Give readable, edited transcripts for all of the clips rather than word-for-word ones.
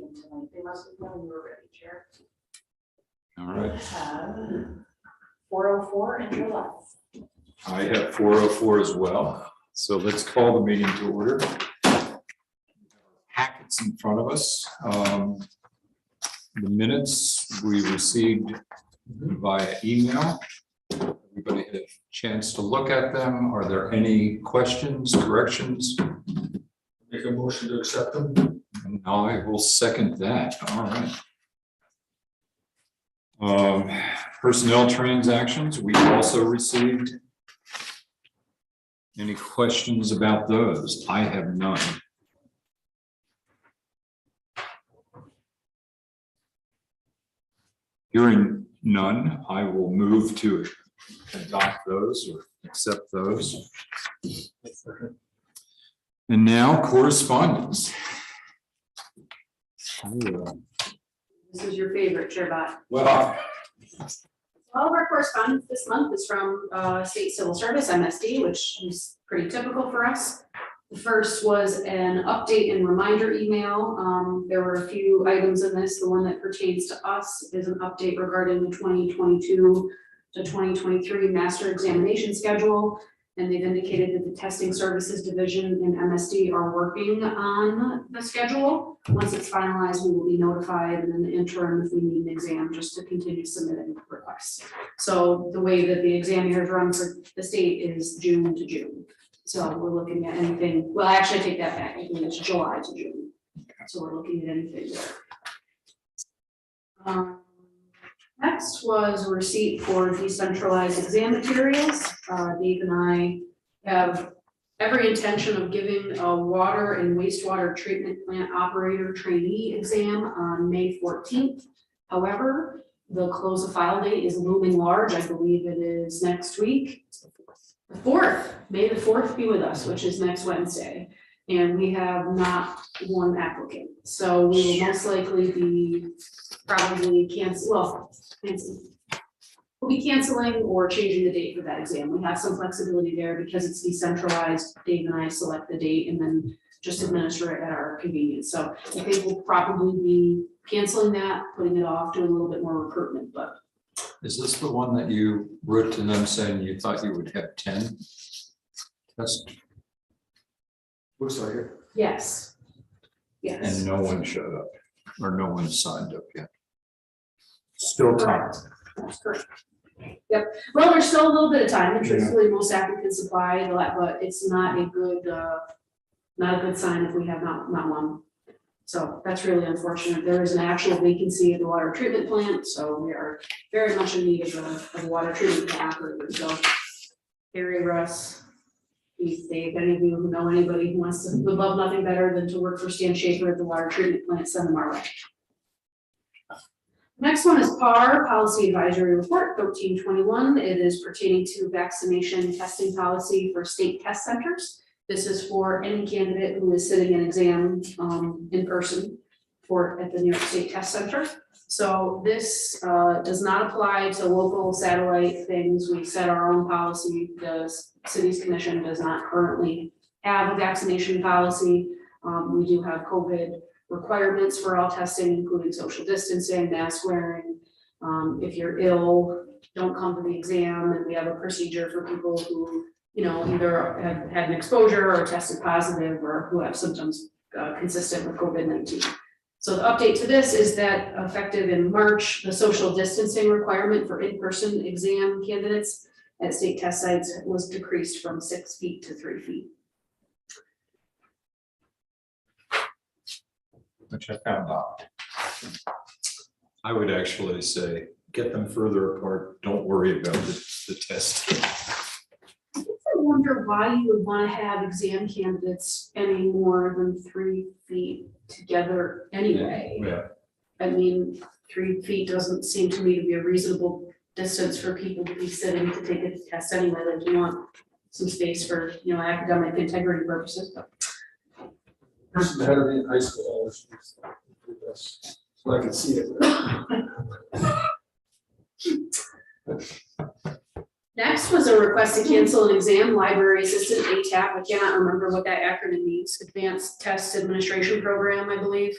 meeting tonight. They must have known you were ready, Chair. All right. We have 404 and your left. I have 404 as well. So let's call the meeting to order. Packets in front of us. The minutes we received via email. Everybody had a chance to look at them. Are there any questions, corrections? Make a motion to accept them. And I will second that. All right. Personnel transactions, we also received. Any questions about those? I have none. Hearing none, I will move to adopt those or accept those. And now correspondence. This is your favorite, Chair Bot. Well, All of our correspondence this month is from State Civil Service, MSD, which is pretty typical for us. The first was an update and reminder email. There were a few items in this. The one that pertains to us is an update regarding the 2022 to 2023 master examination schedule. And they've indicated that the Testing Services Division in MSD are working on the schedule. Once it's finalized, we will be notified, and in the interim, if we need an exam, just to continue submitting requests. So the way that the exam years run for the state is June to June. So we're looking at anything, well, actually I take that back, I think it's July to June. So we're looking at anything there. Next was a receipt for decentralized exam materials. Dave and I have every intention of giving a water and wastewater treatment plant operator trainee exam on May 14th. However, the close of file date is looming large. I believe it is next week. The 4th, May the 4th be with us, which is next Wednesday. And we have not one applicant. So we will most likely be probably we'll be canceling or changing the date for that exam. We have some flexibility there because it's decentralized. Dave and I select the date and then just administer it at our convenience. So I think we'll probably be canceling that, putting it off, doing a little bit more recruitment, but. is this the one that you wrote to them saying you thought you would have 10? That's, Looks like it. Yes. Yes. and no one showed up or no one signed up yet. Still time. That's correct. Yep. Well, there's still a little bit of time, and truthfully, most applicants apply a lot, but it's not a good sign if we have not one. So that's really unfortunate. There is an actual vacancy at the water treatment plant, so we are very much in need of a water treatment plant operator. So Harry, Russ, Dave, any of you who know anybody who wants to, would love nothing better than to work for Stan Schaefer at the water treatment plant, send them our way. Next one is PAR, Policy Advisory Report 1321. It is pertaining to vaccination testing policy for state test centers. This is for any candidate who is sitting an exam in person at the New York State Test Center. So this does not apply to local satellite things. We set our own policy. The city's commission does not currently have a vaccination policy. We do have COVID requirements for all testing, including social distancing, mask wearing. If you're ill, don't come to the exam, and we have a procedure for people who, either have had an exposure or tested positive or who have symptoms consistent with COVID-19. So the update to this is that effective in March, the social distancing requirement for in-person exam candidates at state test sites was decreased from 6 feet to 3 feet. Which I found out. I would actually say, get them further apart. Don't worry about the test. I wonder why you would want to have exam candidates any more than 3 feet together anyway. Yeah. I mean, 3 feet doesn't seem to me to be a reasonable distance for people to be sitting to take a test anyway. Like, you want some space for, academic integrity purposes. But Person ahead of me in high school always used to do this, so I could see it. next was a request to cancel an exam, library assistant, ATAP. I cannot remember what that acronym means. Advanced Test Administration Program, I believe.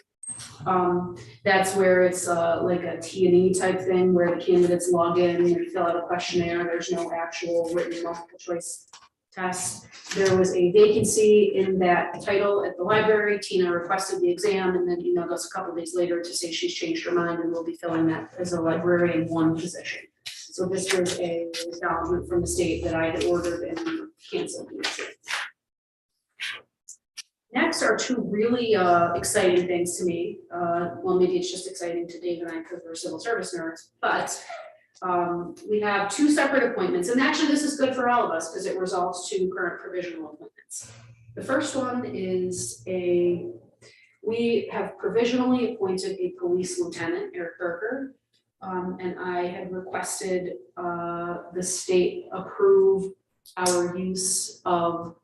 That's where it's like a T&E type thing where the candidates log in and fill out a questionnaire. There's no actual written multiple choice test. There was a vacancy in that title at the library. Tina requested the exam and then emailed us a couple days later to say she's changed her mind and will be filling that as a librarian one position. So this was a acknowledgement from the state that I had ordered and canceled the exam. Next are two really exciting things to me. Well, maybe it's just exciting to Dave and I because we're civil service nerds, but we have two separate appointments. And actually this is good for all of us because it resolves two current provisional appointments. The first one is we have provisionally appointed a police lieutenant, Eric Berger. And I had requested the state approve our use of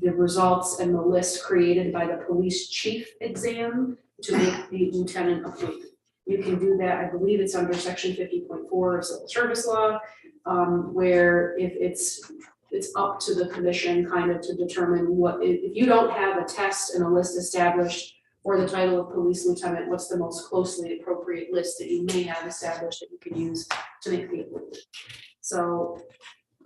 the results and the list created by the police chief exam to make the lieutenant appointment. You can do that, I believe it's under section 50.4 of civil service law, where if it's up to the commission kind of to determine what, if you don't have a test and a list established for the title of police lieutenant, what's the most closely appropriate list that you may have established that you can use to make the appointment. So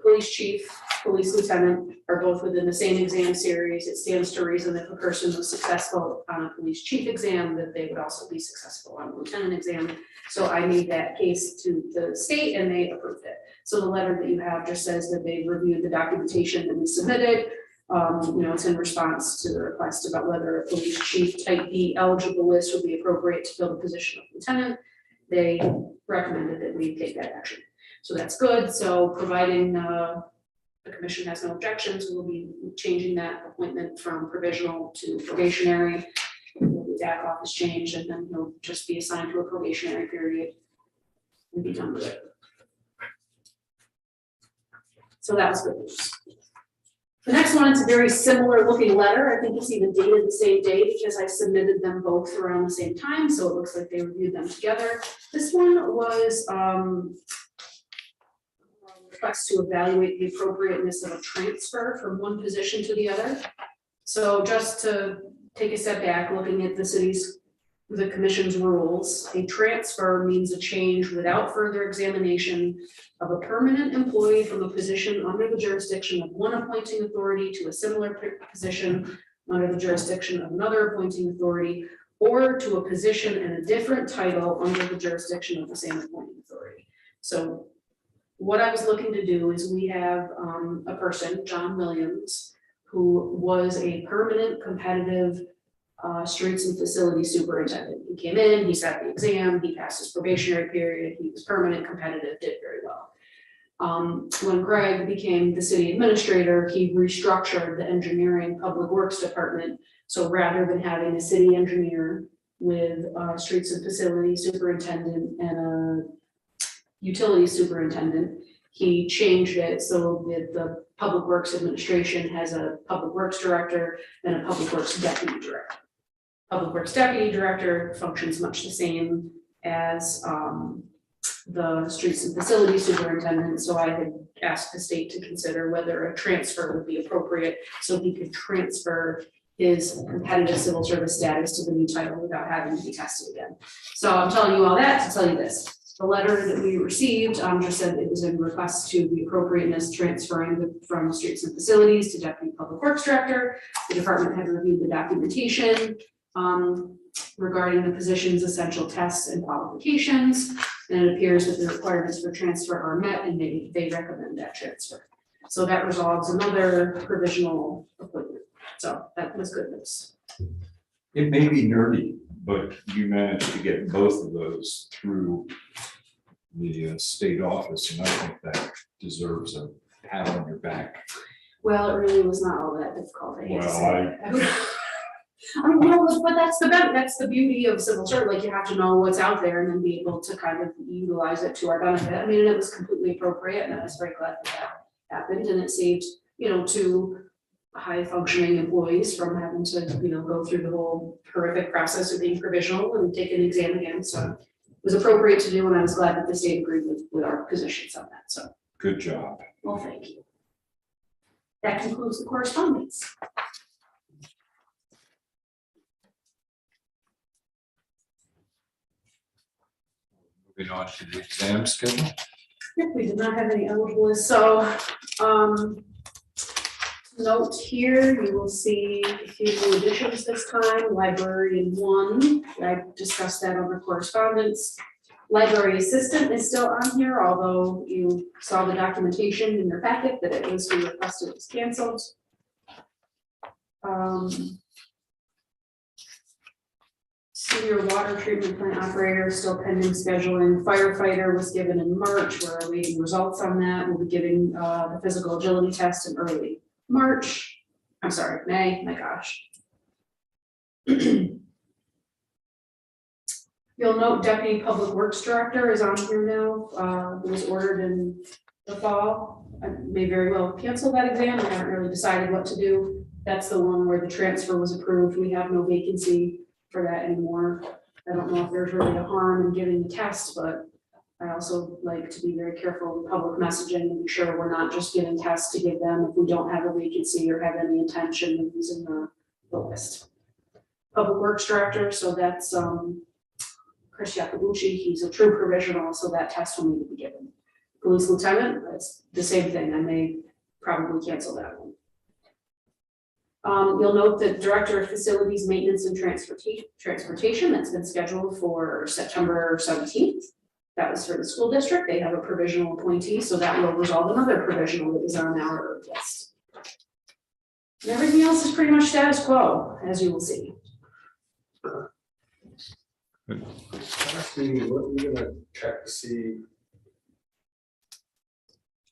police chief, police lieutenant are both within the same exam series. It stands to reason if a person was successful on a police chief exam, that they would also be successful on a lieutenant exam. So I made that case to the state and they approved it. So the letter that you have just says that they reviewed the documentation that we submitted. It's in response to the request about whether a police chief type B eligible list would be appropriate to fill the position of lieutenant. They recommended that we take that action. So that's good. So providing the commission has no objections, we'll be changing that appointment from provisional to probationary. The DAC office change, and then he'll just be assigned to a probationary period and be done with it. So that was good news. The next one is a very similar looking letter. I think it's even dated the same day because I submitted them both around the same time. So it looks like they reviewed them together. This one was request to evaluate the appropriateness of a transfer from one position to the other. So just to take a step back, looking at the commission's rules, a transfer means a change without further examination of a permanent employee from a position under the jurisdiction of one appointing authority to a similar position under the jurisdiction of another appointing authority, or to a position in a different title under the jurisdiction of the same appointing authority. So what I was looking to do is we have a person, John Williams, who was a permanent competitive streets and facilities superintendent. He came in, he sat the exam, he passed his probationary period, he was permanent, competitive, did very well. When Greg became the city administrator, he restructured the engineering public works department. So rather than having a city engineer with a streets and facilities superintendent and a utility superintendent, he changed it so that the public works administration has a public works director and a public works deputy director. Public works deputy director functions much the same as the streets and facilities superintendent. So I had asked the state to consider whether a transfer would be appropriate so he could transfer his competitive civil service status to the new title without having to be tested again. So I'm telling you all that to tell you this. The letter that we received just said it was in request to the appropriateness transferring from streets and facilities to deputy public works director. The department had reviewed the documentation regarding the position's essential tests and qualifications. And it appears that the requirements for transfer are met and they recommend that transfer. So that resolves another provisional appointment. So that was good news. It may be nerdy, but you managed to get both of those through the state office, and I think that deserves a pat on your back. Well, it really was not all that difficult. I hate to say Well, it. I mean, no, but that's the beauty of civil service. Like you have to know what's out there and then be able to kind of utilize it to our benefit. I mean, and it was completely appropriate, and I was very glad that happened, and it saved, two high functioning employees from having to, go through the whole horrific process of being provisional and take an exam again. So it was appropriate to do, and I was glad that the state agreed with our positions on that. So good job. well, thank you. That concludes the correspondence. Moving on to the exam schedule. Yep, we did not have any eligible, so, note here, you will see a few new additions this time, librarian 1, I discussed that under correspondence. Library assistant is still on here, although you saw the documentation in your packet that it was requested, was canceled. Senior water treatment plant operator still pending scheduling. Firefighter was given in March. We're awaiting results on that. We'll be giving the physical agility test in early March. I'm sorry, May. My gosh. You'll note Deputy Public Works Director is on here now. It was ordered in the fall. I may very well cancel that exam. I haven't really decided what to do. That's the one where the transfer was approved. We have no vacancy for that anymore. I don't know if there's really a harm in giving the test, but I also like to be very careful with public messaging and be sure we're not just giving tests to give them if we don't have a vacancy or have any intention of using the list. Public Works Director, so that's Chris Yacobucci. He's a true provisional, so that test will need to be given. Police Lieutenant, that's the same thing. I may probably cancel that one. You'll note that Director of Facilities, Maintenance and Transportation, that's been scheduled for September 17th. That was for the school district. They have a provisional appointee, so that will resolve another provisional that is on our list. And everything else is pretty much status quo, as you will see. Last meeting, what we're gonna check to see,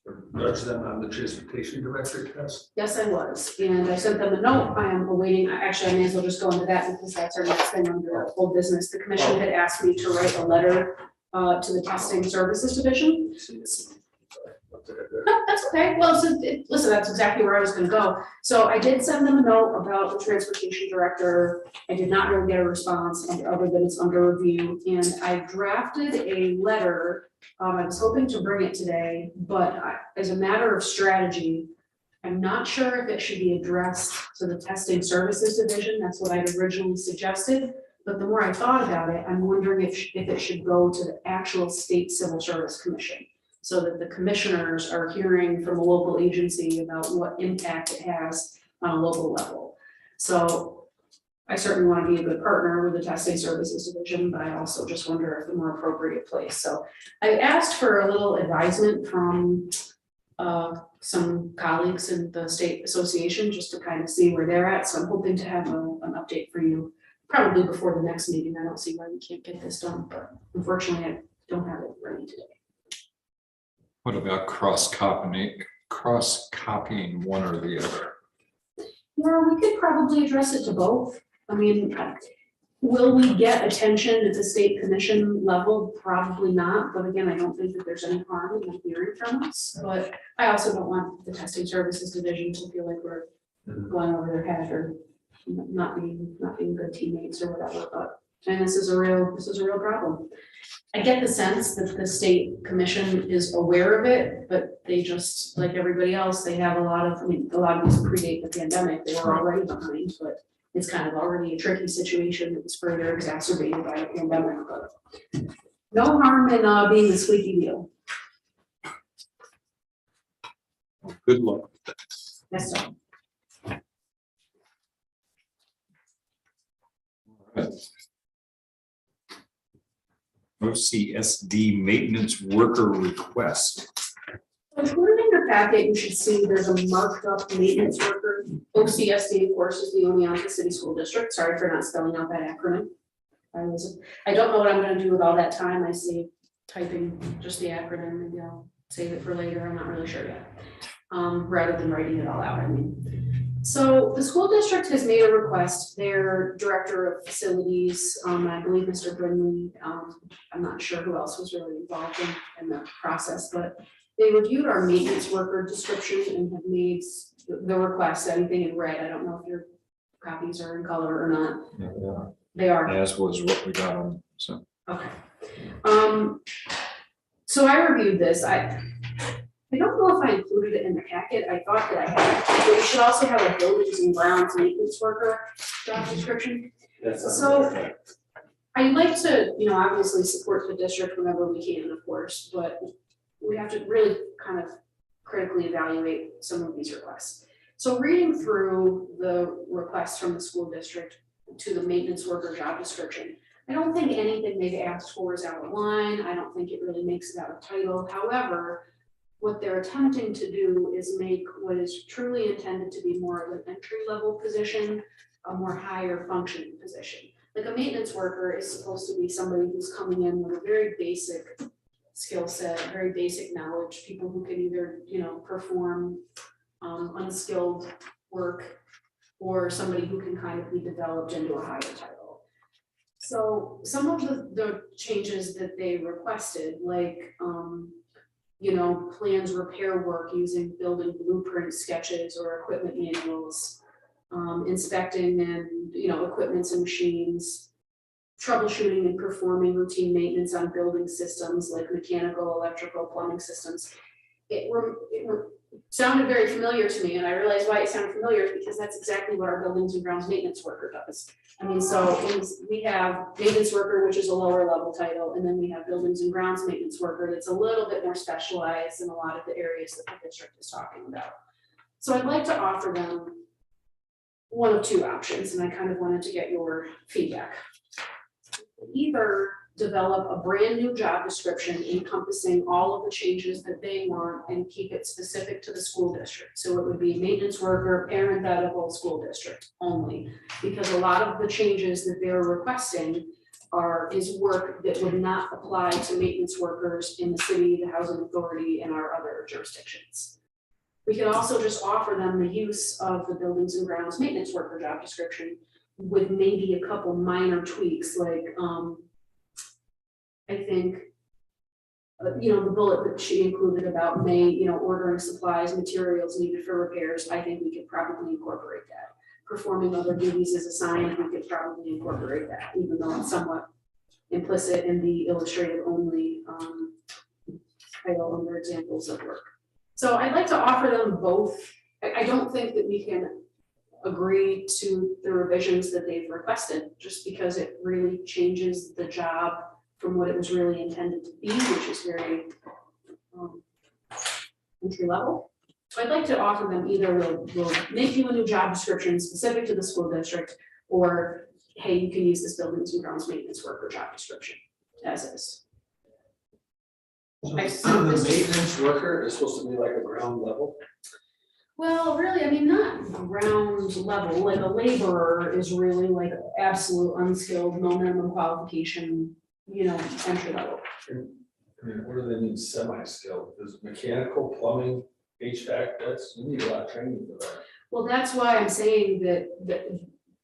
or nudge them on the transportation director test. Yes, I was, and I sent them a note. I am awaiting, actually, I may as well just go into that because that's our next thing under old business. The commission had asked me to write a letter to the testing services division. No, that's okay. Well, so listen, that's exactly where I was gonna go. So I did send them a note about the transportation director. I did not really get a response other than it's under review. And I drafted a letter. I was hoping to bring it today, but as a matter of strategy, I'm not sure if it should be addressed to the testing services division. That's what I originally suggested. But the more I thought about it, I'm wondering if it should go to the actual state civil service commission, so that the commissioners are hearing from a local agency about what impact it has on a local level. So I certainly want to be a good partner with the testing services division, but I also just wonder if the more appropriate place. So I asked for a little advisement from some colleagues in the state association just to kind of see where they're at. So I'm hoping to have an update for you probably before the next meeting. I don't see why we can't get this done, but unfortunately I don't have it ready today. What about cross-copying one or the other? Yeah, we could probably address it to both. I mean, will we get attention at the state commission level? Probably not, but again, I don't think that there's any harm in hearing from us. But I also don't want the testing services division to feel like we're going over their head or not being good teammates or whatever. But and this is a real problem. I get the sense that the state commission is aware of it, but they just, like everybody else, they have a lot of these predate the pandemic. They were already behind, but it's kind of already a tricky situation that was further exacerbated by the pandemic. But no harm in being the squeaky wheel. Well, good luck with that. Yes, sir. OCSD maintenance worker request. Included in your packet, you should see there's a marked up maintenance worker. OCSD, of course, is the Oneonta City School District. Sorry for not spelling out that acronym. I don't know what I'm going to do with all that time. I see typing just the acronym. Maybe I'll save it for later. I'm not really sure yet. Rather than writing it all out, I mean. So the school district has made a request. Their director of facilities, I believe Mr. Brindley, I'm not sure who else was really involved in the process, but they reviewed our maintenance worker description and have made the request, anything in red. I don't know if your copies are in color or not. Yeah. They are. As was what we got on, so. Okay. So I reviewed this. I don't know if I included it in the packet. I thought that I had, but we should also have a buildings and grounds maintenance worker job description. So I'd like to, obviously support the district whenever we can, of course, but we have to really kind of critically evaluate some of these requests. So reading through the requests from the school district to the maintenance worker job description, I don't think anything they've asked for is out of line. I don't think it really makes it out of title. However, what they're attempting to do is make what is truly intended to be more of an entry-level position, a more higher functioning position. Like a maintenance worker is supposed to be somebody who's coming in with a very basic skill set, very basic knowledge, people who can either, perform unskilled work, or somebody who can kind of be developed into a higher title. So some of the changes that they requested, like, plans repair work using building blueprint sketches or equipment manuals, inspecting and, equipments and machines, troubleshooting and performing routine maintenance on building systems like mechanical, electrical, plumbing systems. It sounded very familiar to me, and I realized why it sounded familiar, because that's exactly what our buildings and grounds maintenance worker does. We have maintenance worker, which is a lower level title, and then we have buildings and grounds maintenance worker that's a little bit more specialized in a lot of the areas that the district is talking about. So I'd like to offer them one of two options, and I kind of wanted to get your feedback. Either develop a brand new job description encompassing all of the changes that they want and keep it specific to the school district. So it would be maintenance worker, parenthetical, school district only, because a lot of the changes that they're requesting is work that would not apply to maintenance workers in the city, the housing authority, and our other jurisdictions. We could also just offer them the use of the buildings and grounds maintenance worker job description with maybe a couple minor tweaks, like I think, the bullet that she included about ordering supplies, materials needed for repairs, I think we could probably incorporate that. Performing other duties as assigned, we could probably incorporate that, even though it's somewhat implicit in the illustrative only title under examples of work. So I'd like to offer them both. I don't think that we can agree to the revisions that they've requested, just because it really changes the job from what it was really intended to be, which is very entry level. So I'd like to offer them either we'll make you a new job description specific to the school district, or hey, you can use this buildings and grounds maintenance worker job description as is. So the maintenance worker is supposed to be like a ground level? Well, really, not ground level, like a laborer is really like absolute unskilled, no minimum qualification, entry level. What do they mean semi-skilled? Is mechanical, plumbing, HVAC, you need a lot of training for that. Well, that's why I'm saying that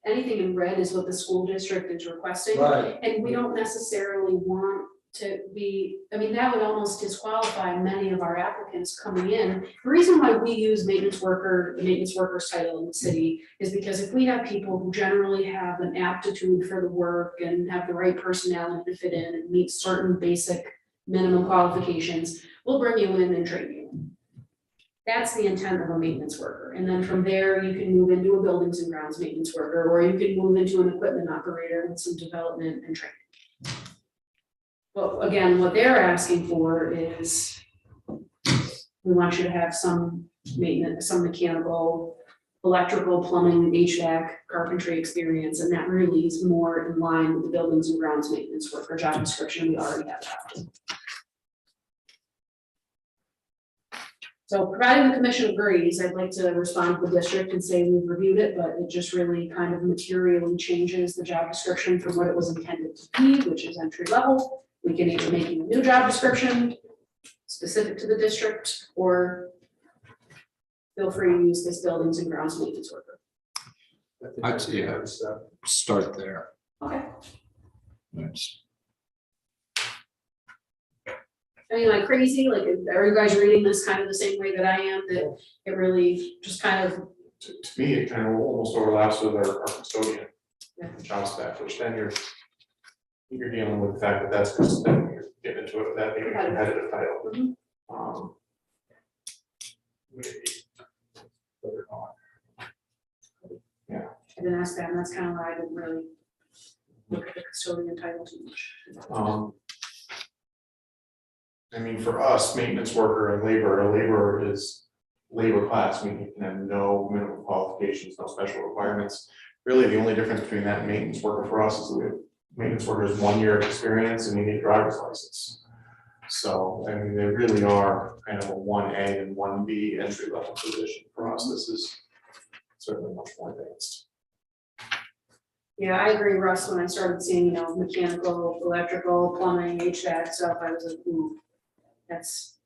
anything in red is what the school district is requesting. Right. And we don't necessarily want to be, that would almost disqualify many of our applicants coming in. The reason why we use the maintenance worker's title in the city is because if we have people who generally have an aptitude for the work and have the right personality to fit in and meet certain basic minimum qualifications, we'll bring you in and train you. That's the intent of a maintenance worker. And then from there, you can move into a buildings and grounds maintenance worker, or you can move into an equipment operator with some development and training. Well, again, what they're asking for is we want you to have some maintenance, some mechanical, electrical, plumbing, HVAC, carpentry experience, and that really is more in line with the buildings and grounds maintenance worker job description we already have adopted. So providing the commission agrees, I'd like to respond to the district and say we've reviewed it, but it just really kind of materially changes the job description from what it was intended to be, which is entry level. We can either make you a new job description specific to the district, or feel free to use this buildings and grounds maintenance worker. I'd say start there. Okay. That's- Like crazy, like are you guys reading this kind of the same way that I am, that it really just kind of. To me, it kind of almost overlaps with our custodian Yeah. job spec, which then you're dealing with the fact that that's just, then you're getting into it, that being a competitive title. Mhm. Maybe. Further on. I didn't ask that, and that's kind of why I didn't really. look at the custodian title too much. I mean, for us, maintenance worker and laborer, a laborer is labor class, meaning you can have no minimum qualifications, no special requirements. Really, the only difference between that and maintenance worker for us is that maintenance worker is 1 year of experience and you need a driver's license. So, I mean, they really are kind of a 1A and 1B entry level position. For us, this is certainly much more advanced. Yeah, I agree, Russ, when I started seeing, mechanical, electrical, plumbing, HVAC stuff, I was like, ooh, that's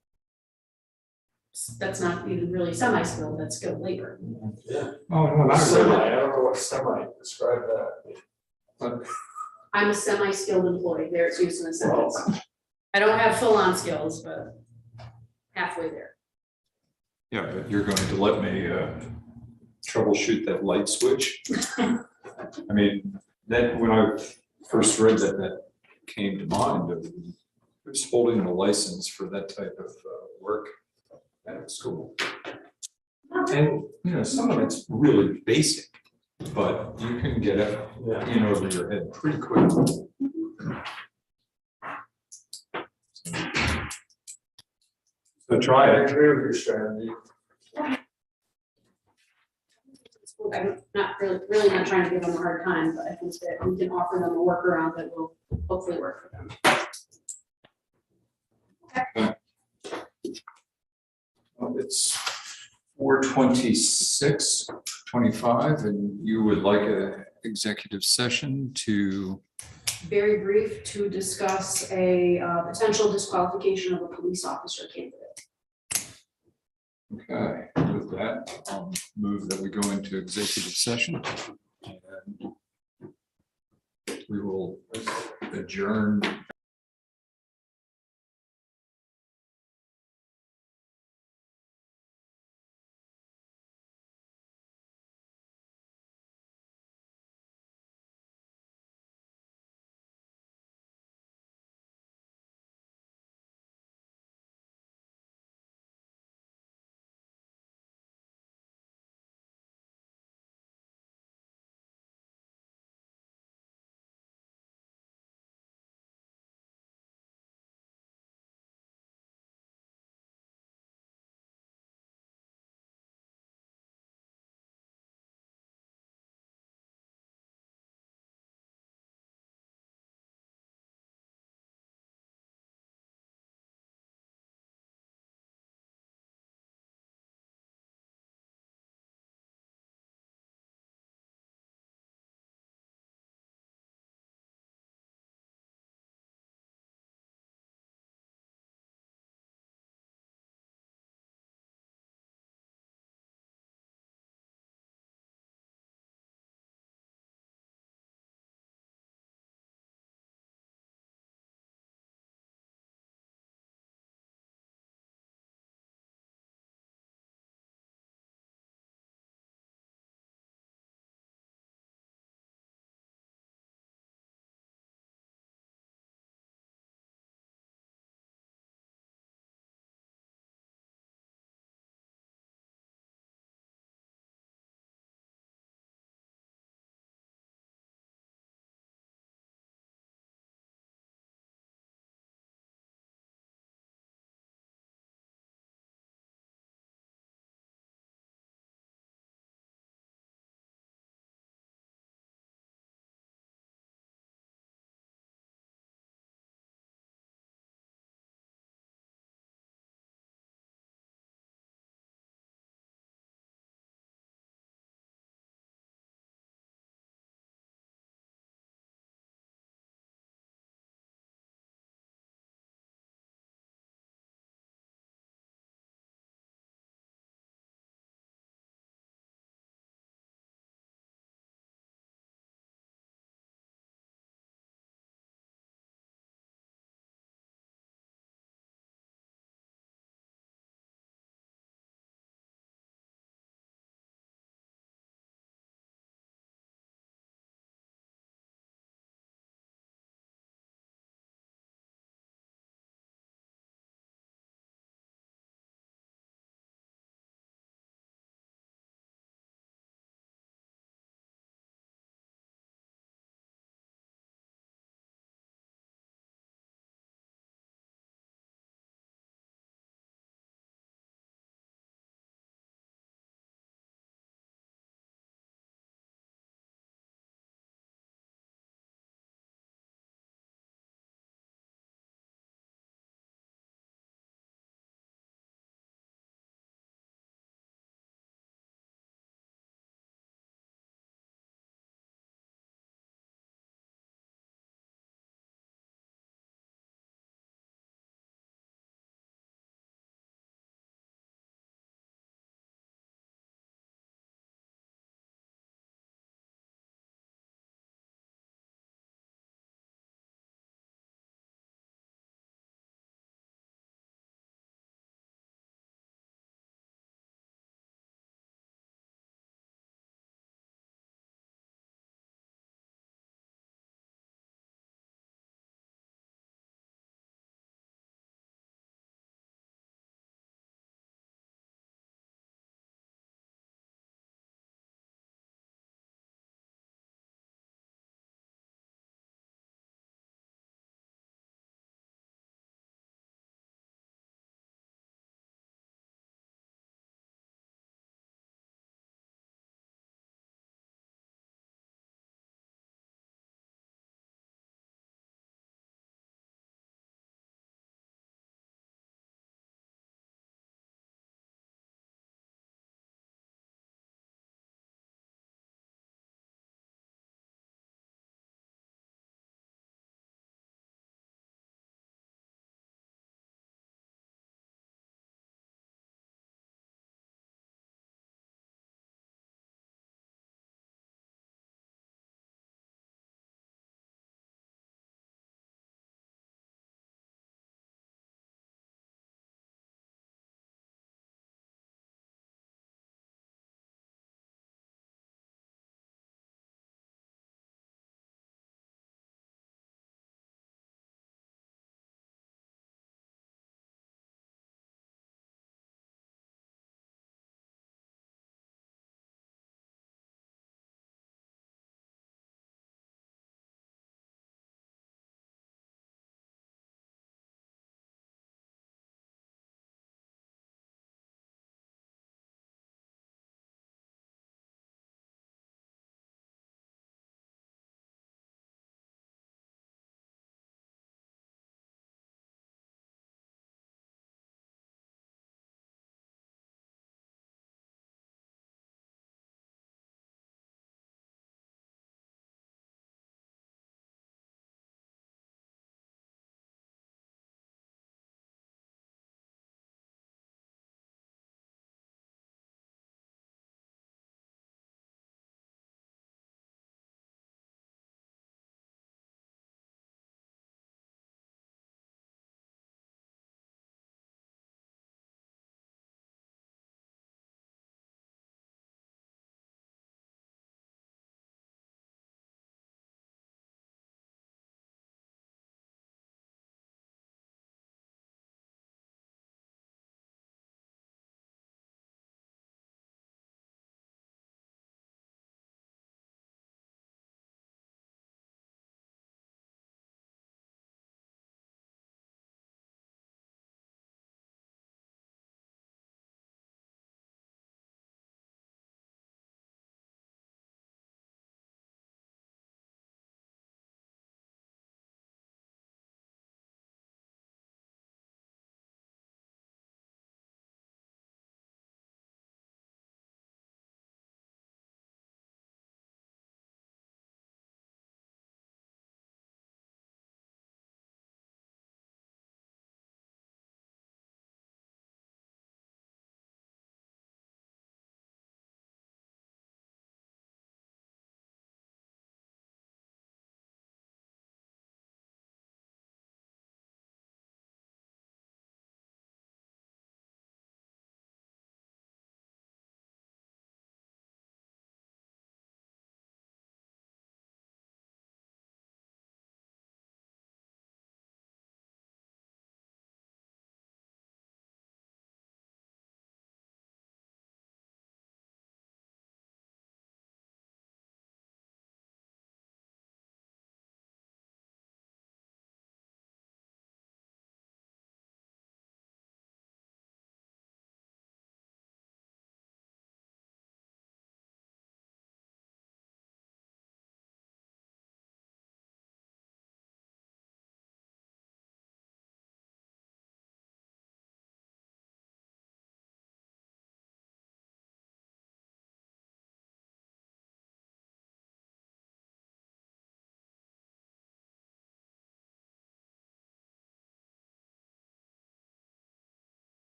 not even really semi-skilled, that's skilled labor. Yeah. Oh, no, not Semi, really. I don't know what semi, describe that. I'm a semi-skilled employee, there it's used in a sentence. I don't have full-on skills, but halfway there. Yeah, but you're going to let me troubleshoot that light switch? I mean, that, when I first read that, that came to mind of who's holding the license for that type of work at school. And, some of it's really basic, but you can get it, Yeah. over your head pretty quickly. So try I it. agree with your strategy. I'm not really not trying to give them a hard time, but I think that we can offer them a workaround that will hopefully work for them. It's 4:26:25, and you would like a executive session to, Very brief to discuss a potential disqualification of a police officer candidate. okay, with that, I'll move that we go into executive session. And we will adjourn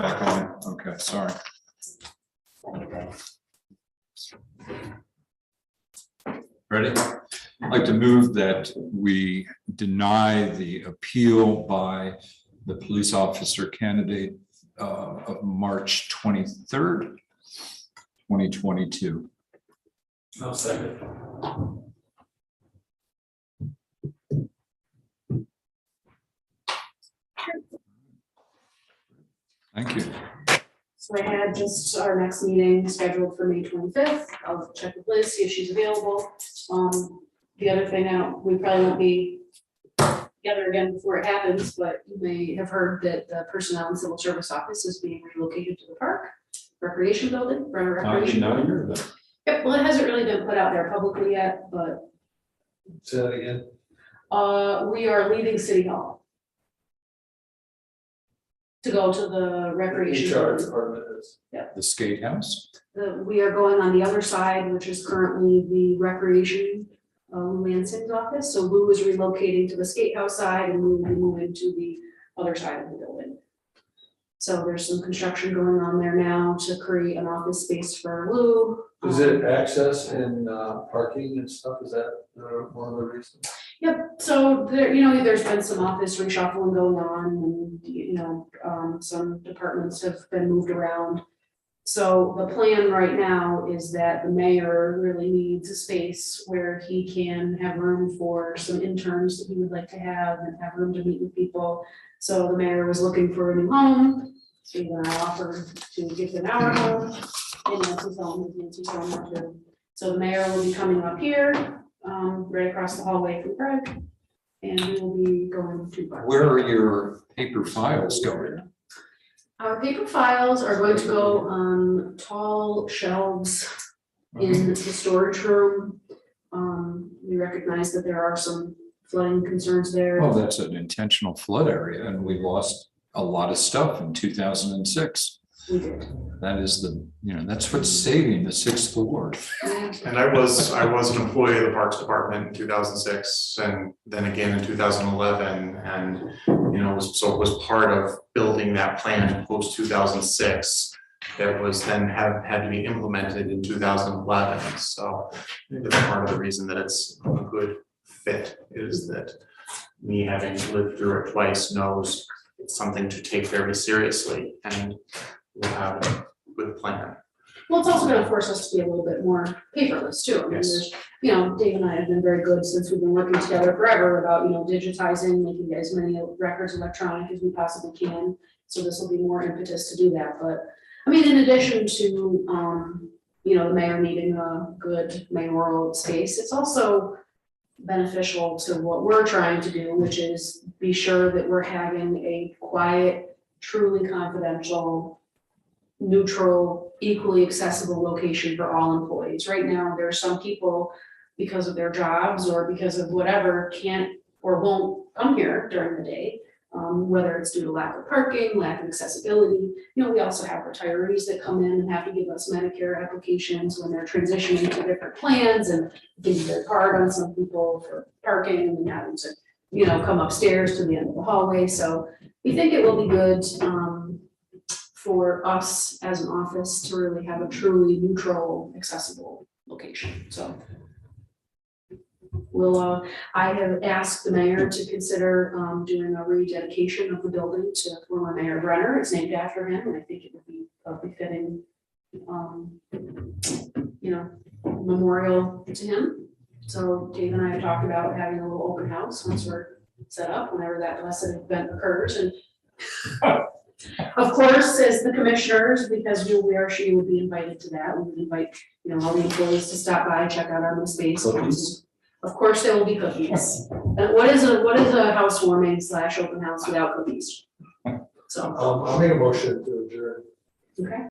Back on it, okay, sorry. Ready? I'd like to move that we deny the appeal by the police officer candidate of March 23rd, 2022. I'll second. Thank you. So I had just our next meeting scheduled for May 25th. I'll check with Liz, see if she's available. The other thing, we probably won't be together again before it happens, but you may have heard that the Personnel and Civil Service Office is being relocated to the park, recreation building, for a I did recreation not building. hear that. Yep, well, it hasn't really been put out there publicly yet, but Say that again. we are leaving City Hall to go to the recreation HR building. department is. The skate house? We are going on the other side, which is currently the recreation, Lansing's office. So Lou is relocating to the skate house side and we will be moving to the other side of the building. So there's some construction going on there now to create an office space for Lou. Is it access and parking and stuff? Is that one of the reasons? Yep, so there, there's been some office reshuffling going on and, some departments have been moved around. So the plan right now is that the mayor really needs a space where he can have room for some interns that he would like to have and have room to meet with people. So the mayor was looking for a new home, so then I offered to give them our home, and Nancy's home, Nancy's home now too. So the mayor will be coming up here, right across the hallway from Craig, and we will be going to. Where are your paper files going? Our paper files are going to go on tall shelves in the storage room. We recognize that there are some flooding concerns there. Well, that's an intentional flood area and we lost a lot of stuff in 2006. We did. That is that's what's saving the 6th floor. And I was an employee of the Parks Department in 2006 and then again in 2011. And, so it was part of building that plan post 2006 that was then had to be implemented in 2011. So that's part of the reason that it's a good fit is that me having lived through it twice knows it's something to take very seriously and we'll have a good plan. Well, it's also gonna force us to be a little bit more paperless too. I mean, Yes. there's, Dave and I have been very good since we've been working together forever about, digitizing, making as many records electronic as we possibly can. So this will be more impetus to do that, but, I mean, in addition to, the mayor needing a good mayoral space, it's also beneficial to what we're trying to do, which is be sure that we're having a quiet, truly confidential, neutral, equally accessible location for all employees. Right now, there are some people, because of their jobs or because of whatever, can't or won't come here during the day, whether it's due to lack of parking, lack of accessibility. We also have retirees that come in and have to give us Medicare applications when they're transitioning to different plans and getting their card on some people for parking and having to, come upstairs to the end of the hallway. So we think it will be good, for us as an office to really have a truly neutral, accessible location. So I have asked the mayor to consider doing a rededication of the building to former Mayor Brenner. It's named after him, and I think it would be a befitting, memorial to him. So Dave and I have talked about having a little open house once we're set up, whenever that blessed event occurs, and of course, as the commissioners, because she would be invited to that. We would invite, all the employees to stop by, check out our new space. Cookies? Of course, there will be cookies. And what is a housewarming / open house without cookies? So, I'll make a motion to adjourn. okay.